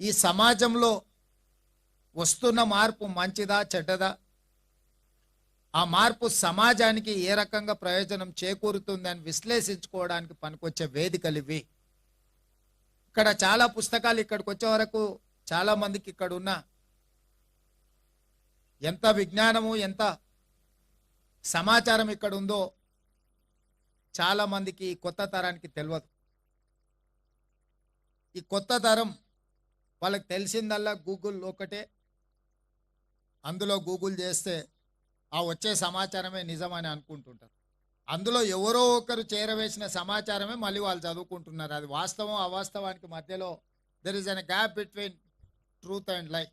ఈ సమాజంలో వస్తున్న మార్పు మంచిదా చెడ్డదా, ఆ మార్పు సమాజానికి ఏ రకంగా ప్రయోజనం చేకూరుతుందని విశ్లేషించుకోవడానికి పనికొచ్చే వేదికలు ఇవి. ఇక్కడ చాలా పుస్తకాలు ఇక్కడికి వచ్చే వరకు చాలా మందికి ఇక్కడ ఉన్న ఎంత విజ్ఞానము ఎంత సమాచారం ఇక్కడ ఉందో చాలా మందికి కొత్త తరానికి తెలియదు. ఈ కొత్త తరం వాళ్ళకి తెలిసిందల్లా గూగుల్ ఒకటే, అందులో గూగుల్ చేస్తే ఆ వచ్చే సమాచారమే నిజమని అనుకుంటుంటారు. అందులో ఎవరో ఒకరు చేరవేసిన సమాచారమే మళ్ళీ వాళ్ళు చదువుకుంటున్నారు. అది వాస్తవం అవాస్తవానికి మధ్యలో there is an gap between truth and లై.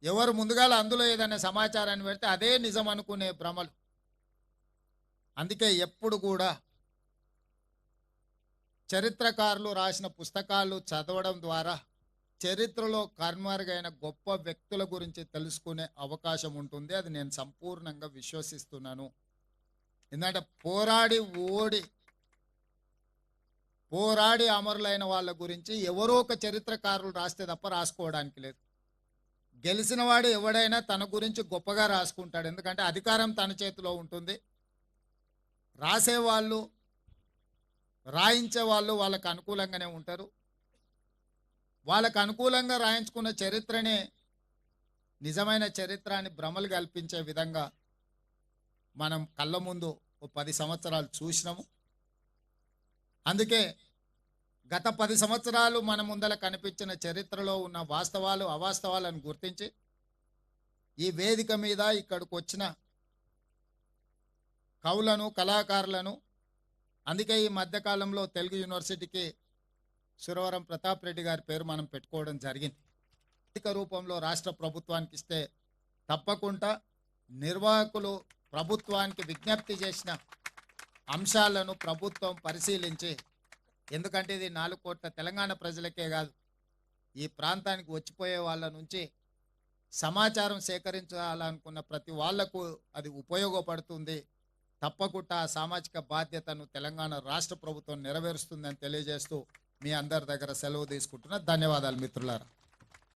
ఎవరు ముందుగాల అందులో ఏదైనా సమాచారాన్ని పెడితే అదే నిజం అనుకునే భ్రమలు. అందుకే ఎప్పుడు కూడా చరిత్రకారులు రాసిన పుస్తకాలు చదవడం ద్వారా చరిత్రలో కనుమరుగైన గొప్ప వ్యక్తుల గురించి తెలుసుకునే అవకాశం ఉంటుంది. అది నేను సంపూర్ణంగా విశ్వసిస్తున్నాను. ఎందుకంటే పోరాడి అమరులైన వాళ్ళ గురించి ఎవరో ఒక చరిత్రకారులు రాస్తే తప్ప రాసుకోవడానికి లేదు. గెలిచిన వాడు ఎవడైనా తన గురించి గొప్పగా రాసుకుంటాడు, ఎందుకంటే అధికారం తన చేతిలో ఉంటుంది. రాసేవాళ్ళు రాయించే వాళ్ళు వాళ్ళకు అనుకూలంగానే ఉంటారు. వాళ్ళకు అనుకూలంగా రాయించుకున్న చరిత్రనే నిజమైన చరిత్ర అని భ్రమలు కల్పించే విధంగా మనం కళ్ళ ముందు 10 సంవత్సరాలు చూసినాము. అందుకే గత 10 సంవత్సరాలు మన ముందల కనిపించిన చరిత్రలో ఉన్న వాస్తవాలు అవాస్తవాలను గుర్తించి ఈ వేదిక మీద ఇక్కడికి వచ్చిన కవులను కళాకారులను, అందుకే ఈ మధ్యకాలంలో తెలుగు యూనివర్సిటీకి సురవరం ప్రతాప్ రెడ్డి గారి పేరు మనం పెట్టుకోవడం జరిగింది. అధిక రూపంలో రాష్ట్ర ప్రభుత్వానికి ఇస్తే తప్పకుండా నిర్వాహకులు ప్రభుత్వానికి విజ్ఞప్తి చేసిన అంశాలను ప్రభుత్వం పరిశీలించి, ఎందుకంటే ఇది 4 కోట్ల తెలంగాణ ప్రజలకే కాదు, ఈ ప్రాంతానికి వచ్చిపోయే వాళ్ళ నుంచి సమాచారం సేకరించాలనుకున్న ప్రతి వాళ్లకు అది ఉపయోగపడుతుంది. తప్పకుండా ఆ సామాజిక బాధ్యతను తెలంగాణ రాష్ట్ర ప్రభుత్వం నెరవేరుస్తుందని తెలియజేస్తూ మీ అందరి దగ్గర సెలవు తీసుకుంటున్నా. ధన్యవాదాలు మిత్రులారా.